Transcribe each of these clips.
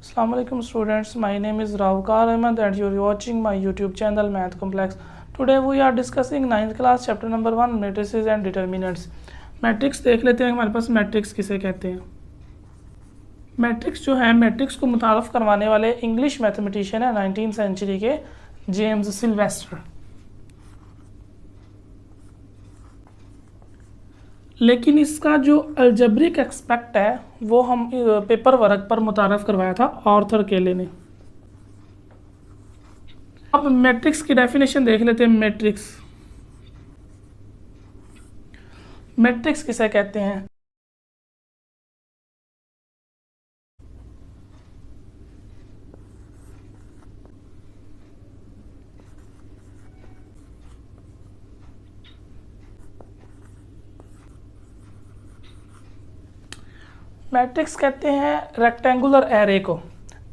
Assalamu alaikum students, my name is Ravkar Ahmed and you are watching my YouTube channel Math Complex. Today we are discussing 9th class chapter number 1 matrices and determinants. Matrix देख लेते हैं हमारे पास matrix किसे कहते हैं। Matrix जो है matrix को मुतारफ़ करवाने वाले इंग्लिश मैथमेटिशियन है 19th सेंचुरी के जेम्स सिल्वेस्टर। लेकिन इसका जो अलजेब्रिक एक्सपेक्ट है वो हम पेपर वर्क पर मुतारफ़ करवाया था आर्थर केले ने। अब मैट्रिक्स की डेफिनेशन देख लेते हैं। मैट्रिक्स किसे कहते हैं। मैट्रिक्स कहते हैं रेक्टेंगुलर एरे को।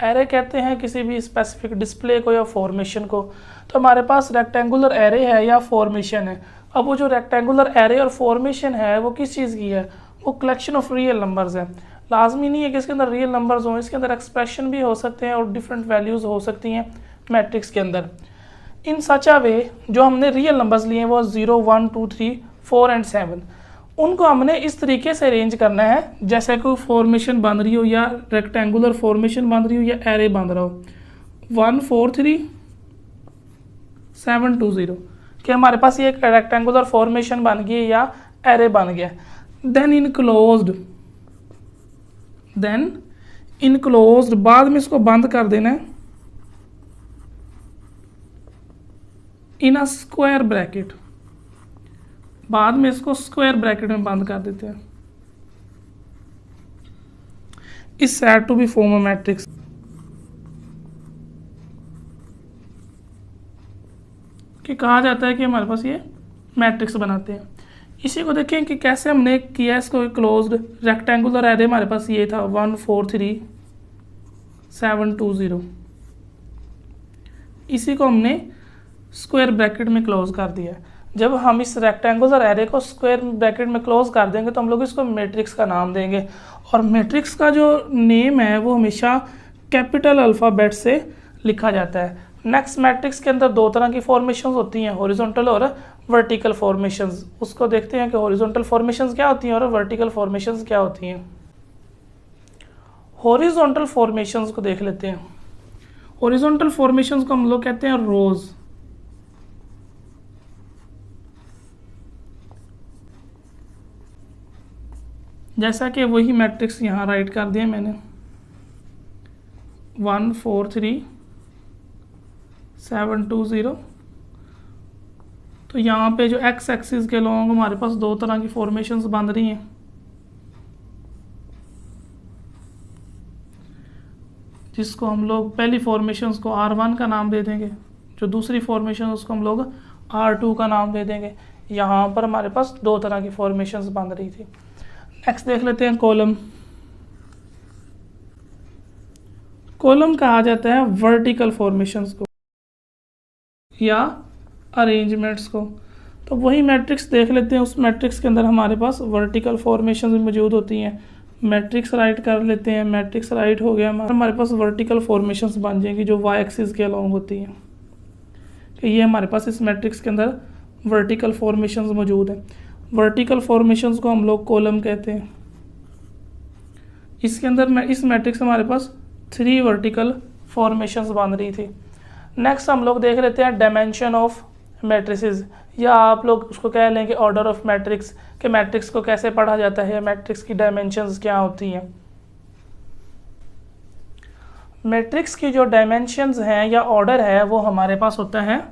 एरे कहते हैं किसी भी स्पेसिफिक डिस्प्ले को या फॉर्मेशन को। तो हमारे पास रेक्टेंगुलर एरे है या फॉर्मेशन है। अब वो जो रेक्टेंगुलर एरे और फॉर्मेशन है वो किस चीज़ की है, वो कलेक्शन ऑफ रियल नंबर्स है। लाजमी नहीं है कि इसके अंदर रियल नंबर्स हों, इसके अंदर एक्सप्रेशन भी हो सकते हैं और डिफरेंट वैल्यूज़ हो सकती हैं मैट्रिक्स के अंदर। इन सच अ वे जो हमने रियल नंबर्स लिए हैं वो 0, 1, 2, 3, 4 एंड 7, उनको हमने इस तरीके से अरेंज करना है जैसे कोई फॉर्मेशन बन रही हो या रेक्टेंगुलर फॉर्मेशन बन रही हो या एरे बन रहा हो। 1, 4, 3, 7, 2, 0 कि हमारे पास ये एक रेक्टेंगुलर फॉर्मेशन बन गई या एरे बन गया। देन इनक्लोज्ड बाद में इसको बंद कर देना है इन अ स्क्वायर ब्रैकेट। बाद में इसको स्क्वायर ब्रैकेट में बंद कर देते हैं। इस set to be form a matrix. कि कहा जाता है कि हमारे पास ये मैट्रिक्स बनाते हैं। इसी को देखें कि कैसे हमने किया इसको क्लोज्ड। रेक्टेंगुलर एरे हमारे पास ये था 1, 4, 3, 7, 2, 0। इसी को हमने स्क्वायर ब्रैकेट में क्लोज कर दिया। जब हम इस रेक्टेंगुलर एरे को स्क्वायर ब्रैकेट में क्लोज कर देंगे तो हम लोग इसको मैट्रिक्स का नाम देंगे। और मैट्रिक्स का जो नेम है वो हमेशा कैपिटल अल्फ़ाबेट से लिखा जाता है। नेक्स्ट मैट्रिक्स के अंदर दो तरह की फॉर्मेशंस होती हैं, हॉरिजॉन्टल और वर्टिकल फॉर्मेशंस। उसको देखते हैं कि हॉरिजॉन्टल फॉर्मेशंस क्या होती हैं और वर्टिकल फॉर्मेशंस क्या होती हैं। हॉरिजॉन्टल फॉर्मेशंस को देख लेते हैं। हॉरिजॉन्टल फॉर्मेशंस को हम लोग कहते हैं रोज। जैसा कि वही मैट्रिक्स यहाँ राइट कर दिया मैंने 1, 4, 3, 7, 2, 0। तो यहाँ पे जो एक्स एक्सिस के लॉन्ग हमारे पास दो तरह की फॉर्मेशंस बन रही हैं। जिसको हम लोग पहली फॉर्मेशंस को R1 का नाम दे देंगे, जो दूसरी फॉर्मेशन उसको हम लोग R2 का नाम दे देंगे। यहाँ पर हमारे पास दो तरह की फॉर्मेशंस बन रही थी। नेक्स्ट देख लेते हैं कॉलम। कॉलम कहा जाता है वर्टिकल फॉर्मेशंस को या अरेंजमेंट्स को। तो वही मैट्रिक्स देख लेते हैं। उस मैट्रिक्स के अंदर हमारे पास वर्टिकल फॉर्मेशंस मौजूद होती हैं। मैट्रिक्स राइट कर लेते हैं। मैट्रिक्स राइट हो गया, हमारे पास वर्टिकल फॉर्मेशंस बन जाएंगी जो वाई एक्सिस के अलॉन्ग होती हैं। तो ये हमारे पास इस मैट्रिक्स के अंदर वर्टिकल फॉर्मेशंस मौजूद हैं। वर्टिकल फॉर्मेशंस को हम लोग कॉलम कहते हैं। इसके अंदर इस मैट्रिक्स हमारे पास 3 वर्टिकल फॉर्मेशंस बन रही थी। नेक्स्ट हम लोग देख लेते हैं डायमेंशन ऑफ मैट्रिसेस, या आप लोग उसको कह लेंगे ऑर्डर ऑफ मैट्रिक्स, कि मैट्रिक्स को कैसे पढ़ा जाता है, मैट्रिक्स की डायमेंशंस क्या होती हैं। मैट्रिक्स की जो डायमेंशंस हैं या ऑर्डर है वो हमारे पास होता है,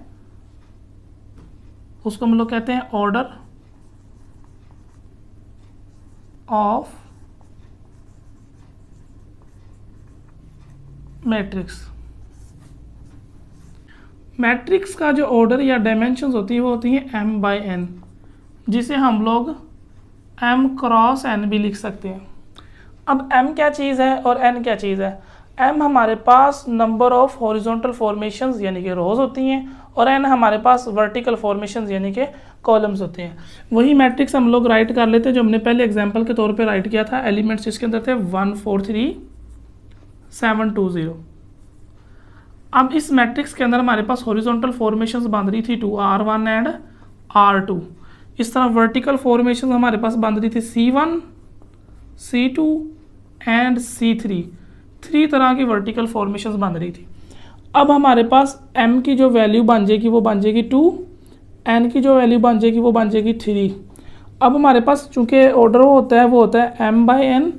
उसको हम लोग कहते हैं ऑर्डर ऑफ मैट्रिक्स। मैट्रिक्स का जो ऑर्डर या डायमेंशंस होती है वो होती हैं m/n, जिसे हम लोग m क्रॉस n भी लिख सकते हैं। अब m क्या चीज़ है और n क्या चीज़ है। m हमारे पास नंबर ऑफ हॉरिजॉन्टल फॉर्मेशंस यानी कि रोज होती हैं और n हमारे पास वर्टिकल फॉर्मेशंस यानी कि कॉलम्स होते हैं। वही मैट्रिक्स हम लोग राइट कर लेते हैं जो हमने पहले एग्जांपल के तौर पे राइट किया था। एलिमेंट्स इसके अंदर थे 1, 4, 3, 720। अब इस मैट्रिक्स के अंदर हमारे पास हॉरिजॉन्टल फॉर्मेशंस बन रही थी 2 R1 एंड R2। इस तरह वर्टिकल फॉर्मेशंस हमारे पास बन रही थी C1, C2 एंड C3। 3 तरह की वर्टिकल फॉर्मेशंस बन रही थी। अब हमारे पास m की जो वैल्यू बन जाएगी वो बन जाएगी 2, n की जो वैल्यू बन जाएगी वो बन जाएगी 3। अब हमारे पास चूंकि ऑर्डर होता है वो होता है m/n।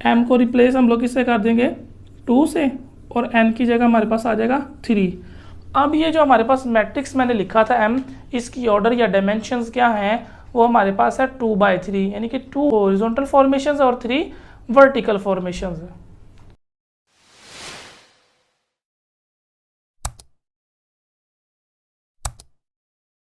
m को रिप्लेस हम लोग किससे कर देंगे 2 से, और n की जगह हमारे पास आ जाएगा 3। अब ये जो हमारे पास मैट्रिक्स मैंने लिखा था m, इसकी ऑर्डर या डायमेंशंस क्या हैं, वो हमारे पास है 2/3, यानी कि 2 हॉरिजॉन्टल फॉर्मेशंस और 3 वर्टिकल फॉर्मेशंस है।